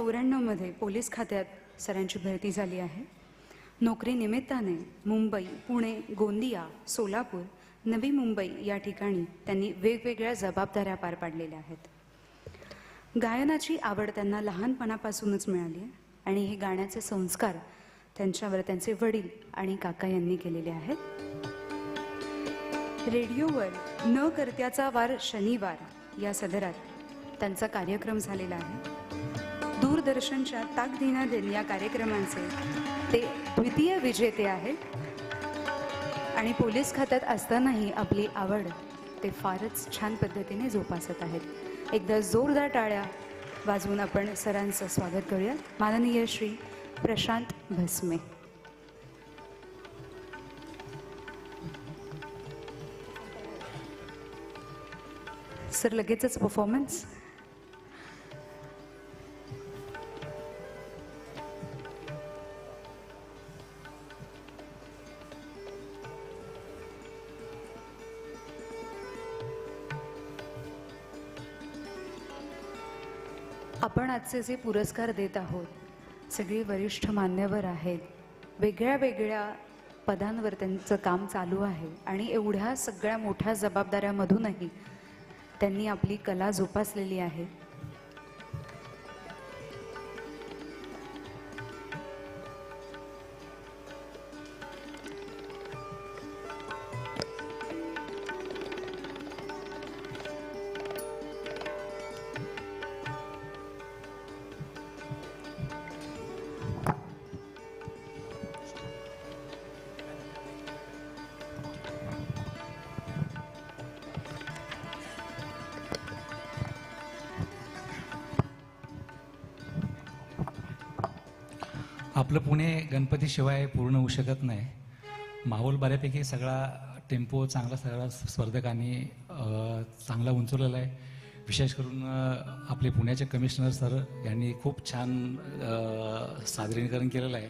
1994मध्ये police खात्यात सरांची भरती झाली आहे. नोकरी निमित्ताने मुंबई, पुणे, गोंदिया, सोलापूर, नवी मुंबई या ठिकाणी त्यांनी वेगवेगळ्या जबाबदाऱ्या पार पाडलेल्या आहेत. गायनाची आवड त्यांना लहानपणापासूनच मिळाली आहे आणि हे गाण्याचे संस्कार त्यांच्यावर त्यांचे वडील आणि काका यांनी केलेले आहेत. रेडिओवर न करत्याचा वार शनिवार या सदरात त्यांचा कार्यक्रम झालेला आहे. दूरदर्शनच्या ताक धीना दिन या कार्यक्रमांचे ते द्वितीय विजेते आहेत आणि पोलीस खात्यात असतानाही आपली आवड ते फारच छान पद्धतीने जोपासत आहेत. एकदा जोरदार टाळ्या वाजवून आपण सरांचं स्वागत करूया. माननीय श्री प्रशांत भस्मे. सर, लगेचच परफॉर्मन्स. आपण आजचे जे पुरस्कार देत आहोत सगळे वरिष्ठ मान्यवर आहेत. वेगळ्या वेगळ्या पदांवर त्यांचं काम चालू आहे आणि एवढ्या सगळ्या मोठ्या जबाबदाऱ्यामधूनही त्यांनी आपली कला जोपासलेली आहे. आपलं पुणे गणपतीशिवाय पूर्ण होऊ शकत नाही. माहोल बऱ्यापैकी सगळा टेम्पो चांगला सगळा स्पर्धकांनी चांगला उंचवलेला आहे. विशेष करून आपले पुण्याचे कमिशनर सर यांनी खूप छान सादरीकरण केलेलं आहे.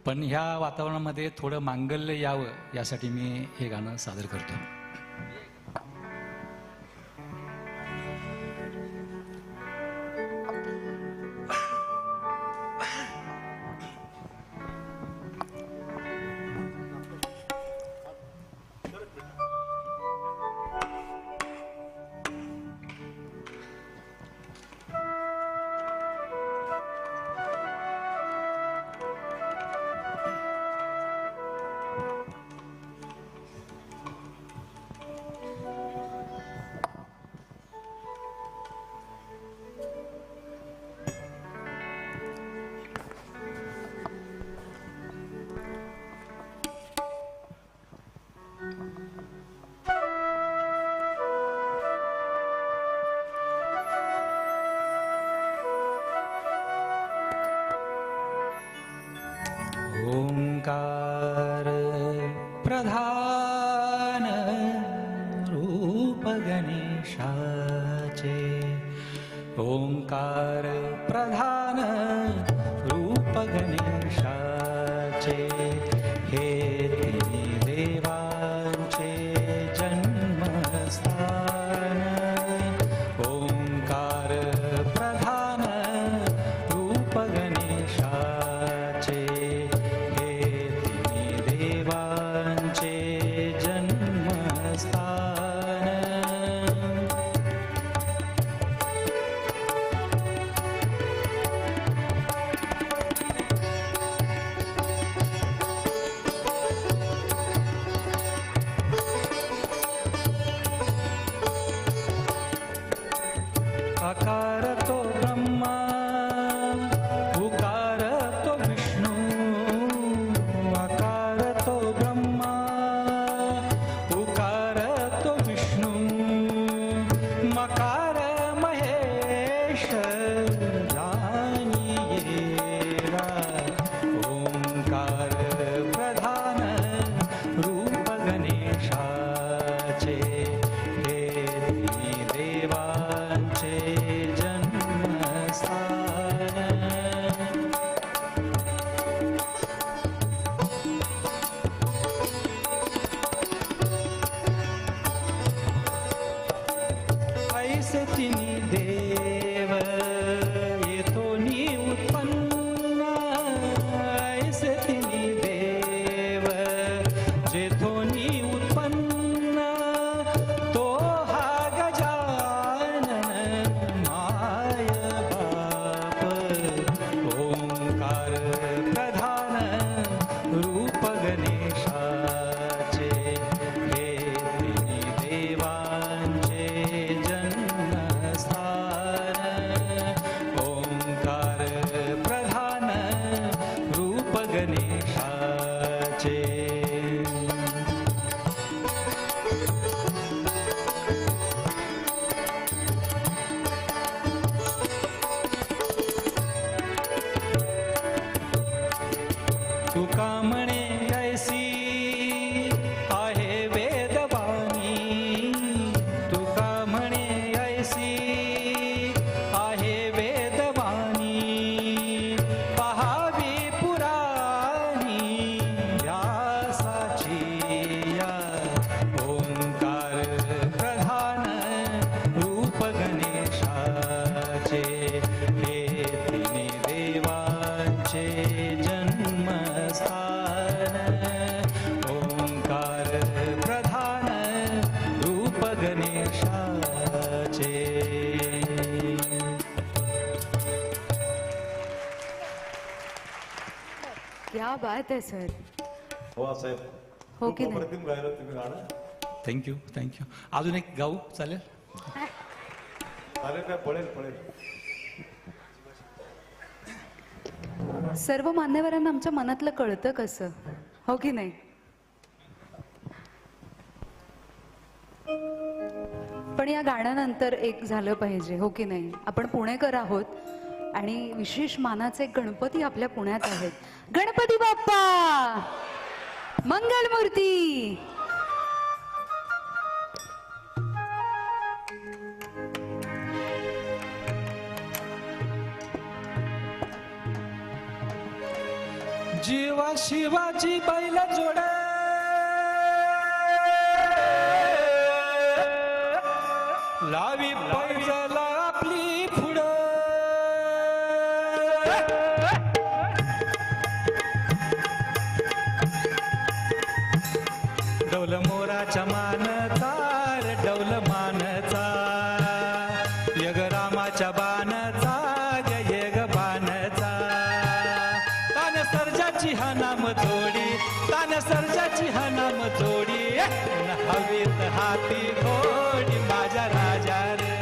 पण ह्या वातावरणामध्ये थोडं मांगल्य यावं यासाठी मी हे गाणं सादर करतो. ओंकार प्रधान रूप गणेशाचे, ओंकार प्रधान रूप गणेशाचे, हे तिन्ही देवांचे जन्मस्थान. ओंकार प्रधान रूप गणेशाचे, क्या बात आहे सर. हो साहेब. हो की खूप नाही? अप्रतिम गायलं तुम्ही गाणं. थँक्यू. अजून एक गाऊ चालेल? चालेल काय? पळेल पळेल. सर्व मान्यवरांना आमच्या मनातलं कळतं कसं, हो की नाही? पण या गाण्यानंतर एक झालं पाहिजे, हो की नाही? आपण पुणेकर आहोत आणि विशेष मानाचे गणपती आपल्या पुण्यात आहेत. गणपती बाप्पा मंगलमूर्ती. जीवा शिवाची बैल जोड लावी पैजाला आपली पुढ डौल मोराच्या मानचा रे डौल मानचा यग रामाच्या बाणचा यग बाणचा तान सर्जाची हा नाम जोडी तान सर्जाची हा नाम जोडी हवीत हाती घोडी माझ्या राजा रे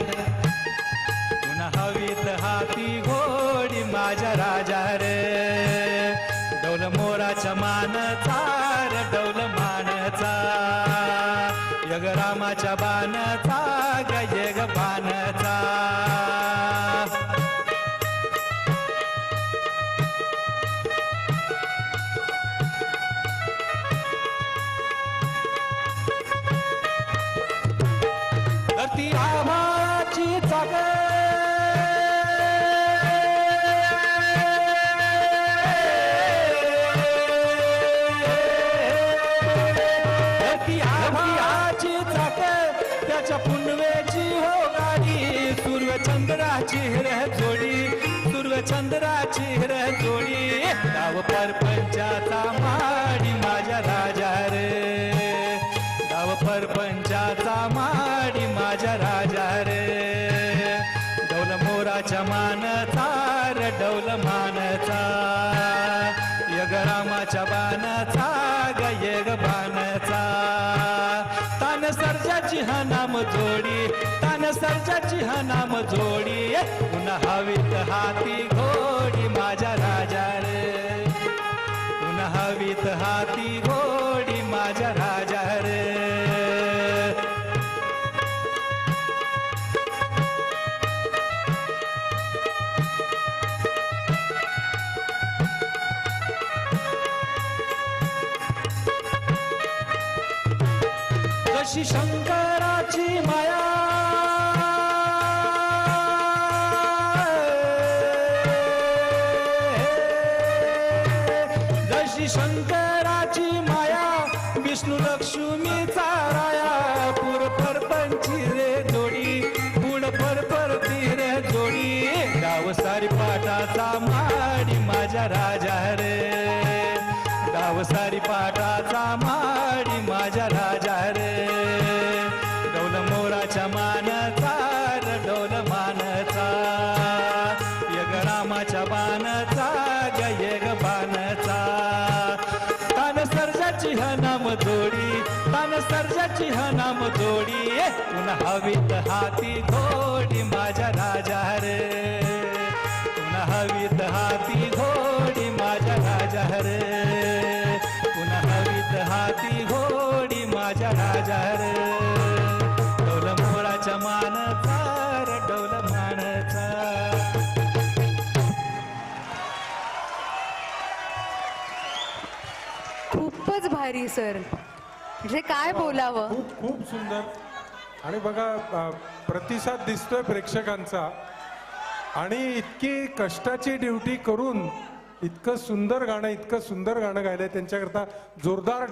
पुन्हा हवीत हाती घोडी माझ्या राजा रे डौल मोराच्या मानचा रे डौल मानचा यग रामाच्या बाणचा यग बाणचा धरती आभाची चाक धरती आभाची चाक त्याच्या पुनवेची हो गाडी सूर्यचंद्राची हिर जोडी सूर्यचंद्राची हिर जोडी गाव परपंचाचा माडी माझ्या राजा रे गाव परपंचाचा माडी माझ्या राजा रे डौल मोराच्या मानचा रे डौल मानचा यग रामाच्या बाणाचा ग यग बाणचा तान सर्जाची हा नाम जोडी तान सर्जाची हा नाम जोडी पुन्हा हवीत हाती घोडी माझ्या राजा रे पुन्हा हवीत हाती घोडी माझ्या राजा रे जशी शंकराची माया जशी शंकराची माया विष्णू लक्ष्मीचा राया पूर परपंची रे जोडी पुढ परती रे जोडी गाव सारी पाटाचा माडी माझ्या राजा रे गाव सारी पाटाचा माडी माझ्या राजा रे डौल मोराच्या मानचा रे डौल मानचा यग रामाच्या बाणचा ग यग बाणचा तान सर्जाची हा नाम जोडी तान सर्जाची हा नाम जोडी पुन्हा हवीत हाती घोडी माझ्या राजा रे पुन्हा हवीत हाती घोडी माझ्या राजा रे पुन्हा हवीत हाती घोडी माझ्या राजा रे डौल मोराच्या मानचा रे डौल मानचा. खूपच भारी सर, म्हणजे काय बोलावं. खूप खूप सुंदर. आणि बघा प्रतिसाद दिसतोय प्रेक्षकांचा आणि इतकी कष्टाची ड्युटी करून इतकं सुंदर गाणं गायलंय त्यांच्याकरता जोरदार